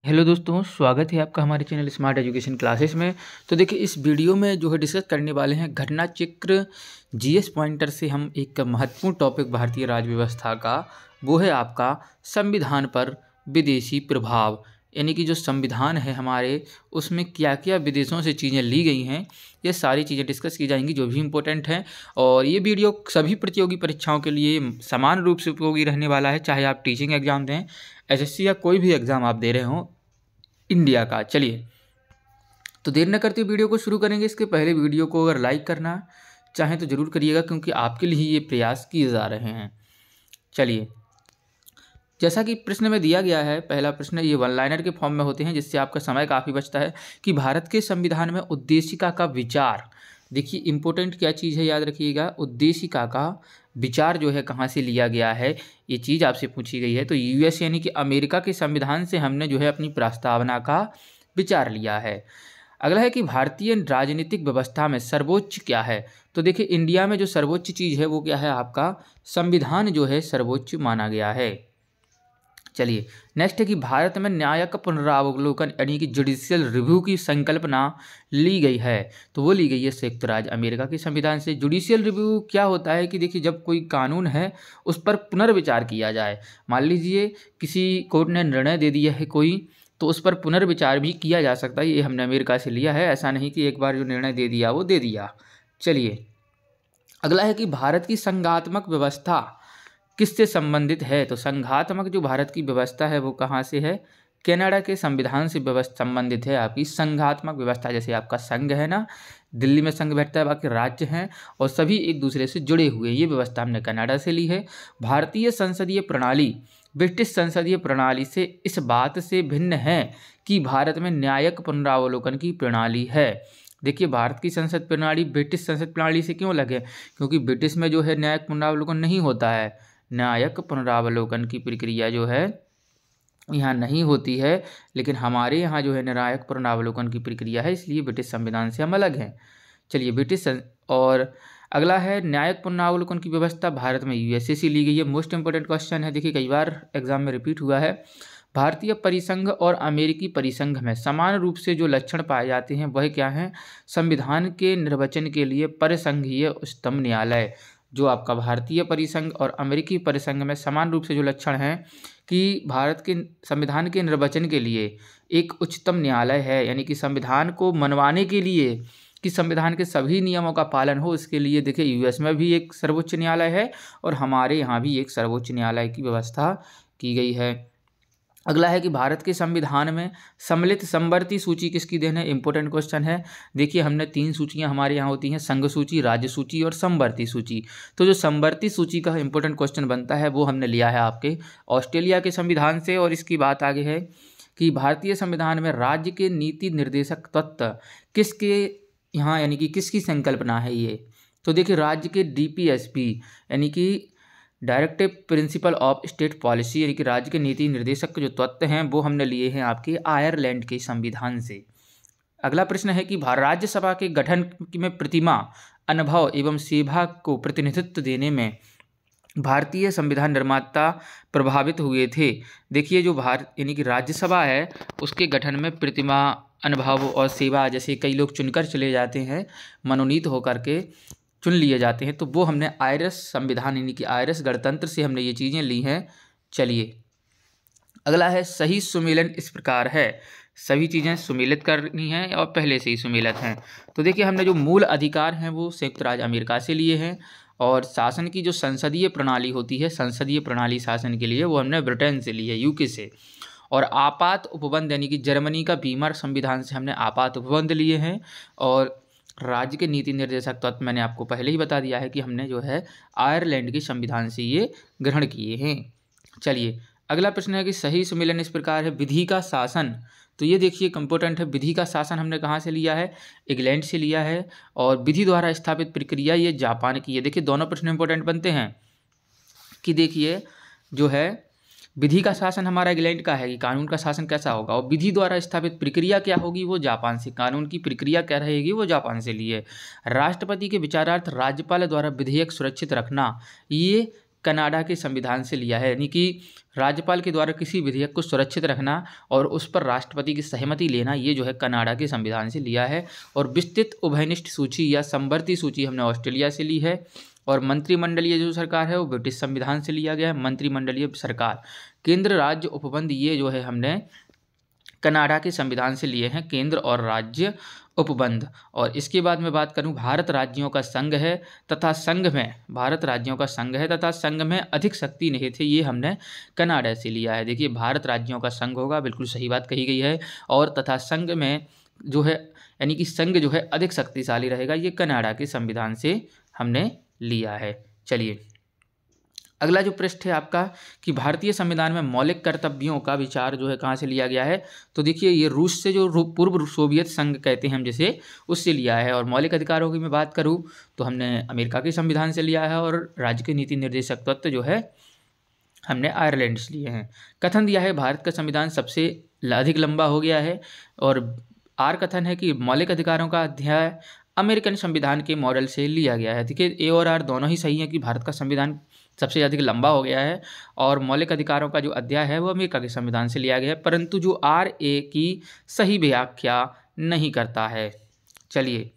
Hello दोस्तों, स्वागत है आपका हमारे चैनल स्मार्ट एजुकेशन क्लासेस में। तो देखिए, इस वीडियो में जो है डिस्कस करने वाले हैं घटना चक्र जीएस पॉइंटर से हम एक महत्वपूर्ण टॉपिक भारतीय राज्य व्यवस्था का, वो है आपका संविधान पर विदेशी प्रभाव। यानी कि जो संविधान है हमारे, उसमें क्या क्या विदेशों से चीज़ें ली गई हैं, ये सारी चीज़ें डिस्कस की जाएंगी जो भी इम्पोर्टेंट हैं। और ये वीडियो सभी प्रतियोगी परीक्षाओं के लिए समान रूप से उपयोगी रहने वाला है, चाहे आप टीचिंग एग्जाम दें, एसएससी या कोई भी एग्ज़ाम आप दे रहे हों इंडिया का। चलिए, तो देर न करते वीडियो को शुरू करेंगे। इसके पहले वीडियो को अगर लाइक करना चाहें तो ज़रूर करिएगा, क्योंकि आपके लिए ये प्रयास किए जा रहे हैं। चलिए, जैसा कि प्रश्न में दिया गया है, पहला प्रश्न ये वन लाइनर के फॉर्म में होते हैं, जिससे आपका समय काफ़ी बचता है कि भारत के संविधान में उद्देशिका का विचार। देखिए, इंपॉर्टेंट क्या चीज़ है, याद रखिएगा। उद्देशिका का विचार जो है कहाँ से लिया गया है, ये चीज़ आपसे पूछी गई है। तो यूएस यानी कि अमेरिका के संविधान से हमने जो है अपनी प्रस्तावना का विचार लिया है। अगला है कि भारतीय राजनीतिक व्यवस्था में सर्वोच्च क्या है। तो देखिए, इंडिया में जो सर्वोच्च चीज़ है वो क्या है, आपका संविधान जो है सर्वोच्च माना गया है। चलिए, नेक्स्ट है कि भारत में न्यायिक पुनरावलोकन यानी कि जुडिशियल रिव्यू की संकल्पना ली गई है। तो वो ली गई है संयुक्त राज्य अमेरिका के संविधान से। जुडिशियल रिव्यू क्या होता है कि देखिए, जब कोई कानून है उस पर पुनर्विचार किया जाए। मान लीजिए किसी कोर्ट ने निर्णय दे दिया है कोई, तो उस पर पुनर्विचार भी किया जा सकता है। ये हमने अमेरिका से लिया है, ऐसा नहीं कि एक बार जो निर्णय दे दिया वो दे दिया। चलिए, अगला है कि भारत की संघात्मक व्यवस्था किससे संबंधित है। तो संघात्मक जो भारत की व्यवस्था है वो कहाँ से है, कनाडा के संविधान से व्यवस्था संबंधित है आपकी संघात्मक व्यवस्था। जैसे आपका संघ है ना, दिल्ली में संघ बैठता है, बाकी राज्य हैं और सभी एक दूसरे से जुड़े हुए, ये व्यवस्था हमने कनाडा से ली है। भारतीय संसदीय प्रणाली ब्रिटिश संसदीय प्रणाली से इस बात से भिन्न है कि भारत में न्यायिक पुनरावलोकन की प्रणाली है। देखिए, भारत की संसद प्रणाली ब्रिटिश संसद प्रणाली से क्यों अलग है, क्योंकि ब्रिटिश में जो है न्यायिक पुनरावलोकन नहीं होता है। न्यायिक पुनरावलोकन की प्रक्रिया जो है यहाँ नहीं होती है, लेकिन हमारे यहाँ जो है न्यायिक पुनरावलोकन की प्रक्रिया है, इसलिए ब्रिटिश संविधान से हम अलग हैं। चलिए, और अगला है न्यायिक पुनरावलोकन की व्यवस्था भारत में यूएसए से ली गई है। मोस्ट इंपोर्टेंट क्वेश्चन है, देखिए कई बार एग्जाम में रिपीट हुआ है। भारतीय परिसंघ और अमेरिकी परिसंघ में समान रूप से जो लक्षण पाए जाते हैं वह क्या हैं, संविधान के निर्वचन के लिए परिसंघीय उच्चतम न्यायालय। जो आपका भारतीय परिसंघ और अमेरिकी परिसंघ में समान रूप से जो लक्षण हैं कि भारत के संविधान के निर्वचन के लिए एक उच्चतम न्यायालय है, यानी कि संविधान को मनवाने के लिए कि संविधान के सभी नियमों का पालन हो, इसके लिए देखिए यूएस में भी एक सर्वोच्च न्यायालय है और हमारे यहाँ भी एक सर्वोच्च न्यायालय की व्यवस्था की गई है। अगला है कि भारत के संविधान में सम्मिलित समवर्ती सूची किसकी देन है। इंपॉर्टेंट क्वेश्चन है। देखिए, हमने 3 सूचियां हमारे यहाँ होती हैं, संघ सूची, राज्य सूची और समवर्ती सूची। तो जो समवर्ती सूची का इंपॉर्टेंट क्वेश्चन बनता है वो हमने लिया है आपके ऑस्ट्रेलिया के संविधान से। और इसकी बात आगे है कि भारतीय संविधान में राज्य के नीति निर्देशक तत्व किसके यहाँ, यानी कि किसकी संकल्पना है ये। तो देखिए, राज्य के डीपीएसपी यानी कि directive principle of state policy, यानी कि राज्य के नीति निर्देशक जो तत्व हैं वो हमने लिए हैं आपके आयरलैंड के संविधान से। अगला प्रश्न है कि राज्यसभा के गठन में प्रतिमा, अनुभव एवं सेवा को प्रतिनिधित्व देने में भारतीय संविधान निर्माता प्रभावित हुए थे। देखिए, जो भारत यानी कि राज्यसभा है उसके गठन में प्रतिमा, अनुभव और सेवा, जैसे कई लोग चुनकर चले जाते हैं, मनोनीत होकर के चुन लिए जाते हैं, तो वो हमने आयरस संविधान यानी कि आयरस गणतंत्र से हमने ये चीज़ें ली हैं। चलिए, अगला है सही सुमेलन इस प्रकार है। सभी चीज़ें सुमेलित करनी हैं और पहले से ही सुमेलित हैं। तो देखिए, हमने जो मूल अधिकार हैं वो संयुक्त राज्य अमेरिका से लिए हैं और शासन की जो संसदीय प्रणाली होती है, संसदीय प्रणाली शासन के लिए, वो हमने ब्रिटेन से ली है, यूके से। और आपात उपबंध यानी कि जर्मनी का बीमर संविधान से हमने आपात उपबंध लिए हैं। और राज्य के नीति निर्देशक तत्व मैंने आपको पहले ही बता दिया है कि हमने जो है आयरलैंड के संविधान से ये ग्रहण किए हैं। चलिए, अगला प्रश्न है कि सही सुमेलन इस प्रकार है, विधि का शासन। तो ये देखिए इम्पोर्टेंट है, विधि का शासन हमने कहाँ से लिया है, इंग्लैंड से लिया है। और विधि द्वारा स्थापित प्रक्रिया ये जापान की है। देखिए, दोनों प्रश्न इंपॉर्टेंट बनते हैं कि देखिए जो है विधि का शासन हमारा इंग्लैंड का है कि कानून का शासन कैसा होगा, और विधि द्वारा स्थापित प्रक्रिया क्या होगी, वो जापान से। कानून की प्रक्रिया क्या रहेगी, वो जापान से ली है। राष्ट्रपति के विचारार्थ राज्यपाल द्वारा विधेयक सुरक्षित रखना, ये कनाडा के संविधान से लिया है, यानी कि राज्यपाल के द्वारा किसी विधेयक को सुरक्षित रखना और उस पर राष्ट्रपति की सहमति लेना, ये जो है कनाडा के संविधान से लिया है। और विस्तृत उभयनिष्ठ सूची या समवर्ती सूची हमने ऑस्ट्रेलिया से ली है। और मंत्रिमंडलीय जो सरकार है वो ब्रिटिश संविधान से लिया गया है, मंत्रिमंडलीय सरकार। केंद्र राज्य उपबंध ये जो है हमने कनाडा के संविधान से लिए हैं, केंद्र और राज्य उपबंध। और इसके बाद मैं बात करूं, भारत राज्यों का संघ है तथा संघ में, भारत राज्यों का संघ है तथा संघ में अधिक शक्ति निहित है, ये हमने कनाडा से लिया है। देखिए भारत राज्यों का संघ होगा, बिल्कुल सही बात कही गई है। और तथा संघ में जो है, यानी कि संघ जो है अधिक शक्तिशाली रहेगा, ये कनाडा के संविधान से हमने लिया है। चलिए अगला जो पृष्ठ है आपका कि भारतीय संविधान में मौलिक कर्तव्यों का विचार जो है कहाँ से लिया गया है, तो देखिए ये रूस से, जो पूर्व सोवियत संघ कहते हैं हम जिसे, उससे लिया है। और मौलिक अधिकारों की मैं बात करूँ तो हमने अमेरिका के संविधान से लिया है। और राज्य के नीति निर्देशक तत्व जो है हमने आयरलैंड से लिए हैं। कथन दिया है भारत का संविधान सबसे अधिक लंबा हो गया है। और आर कथन है कि मौलिक अधिकारों का अध्याय अमेरिकन संविधान के मॉडल से लिया गया है। देखिए ए और आर दोनों ही सही है कि भारत का संविधान सबसे अधिक लंबा हो गया है और मौलिक अधिकारों का जो अध्याय है वो अमेरिका के संविधान से लिया गया है, परंतु जो आर ए की सही व्याख्या नहीं करता है। चलिए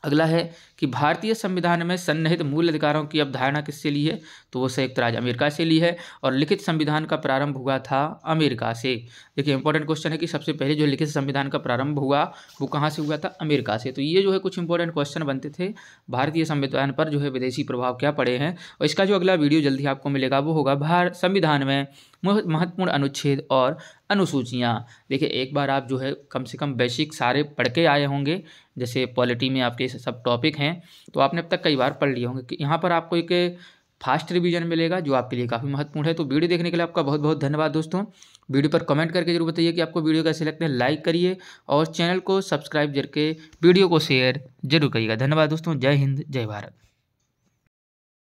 अगला है कि भारतीय संविधान में सन्निहित मूल अधिकारों की अवधारणा किससे ली है, तो वो संयुक्त राज्य अमेरिका से ली है। और लिखित संविधान का प्रारंभ हुआ था अमेरिका से। देखिए इंपॉर्टेंट क्वेश्चन है कि सबसे पहले जो लिखित संविधान का प्रारंभ हुआ वो कहाँ से हुआ था, अमेरिका से। तो ये जो है कुछ इंपॉर्टेंट क्वेश्चन बनते थे भारतीय संविधान पर जो है विदेशी प्रभाव क्या पड़े हैं। और इसका जो अगला वीडियो जल्दी आपको मिलेगा वो होगा संविधान में महत्वपूर्ण अनुच्छेद और अनुसूचियाँ। देखिए एक बार आप जो है कम से कम बेसिक सारे पढ़ के आए होंगे, जैसे पॉलिटी में आपके सब टॉपिक हैं तो आपने अब तक कई बार पढ़ लिए होंगे कि यहाँ पर आपको एक फास्ट रिवीजन मिलेगा जो आपके लिए काफ़ी महत्वपूर्ण है। तो वीडियो देखने के लिए आपका बहुत बहुत धन्यवाद दोस्तों। वीडियो पर कमेंट करके जरूर बताइए कि आपको वीडियो कैसे लगते हैं, लाइक करिए और चैनल को सब्सक्राइब करके वीडियो को शेयर जरूर करिएगा। धन्यवाद दोस्तों, जय हिंद जय भारत।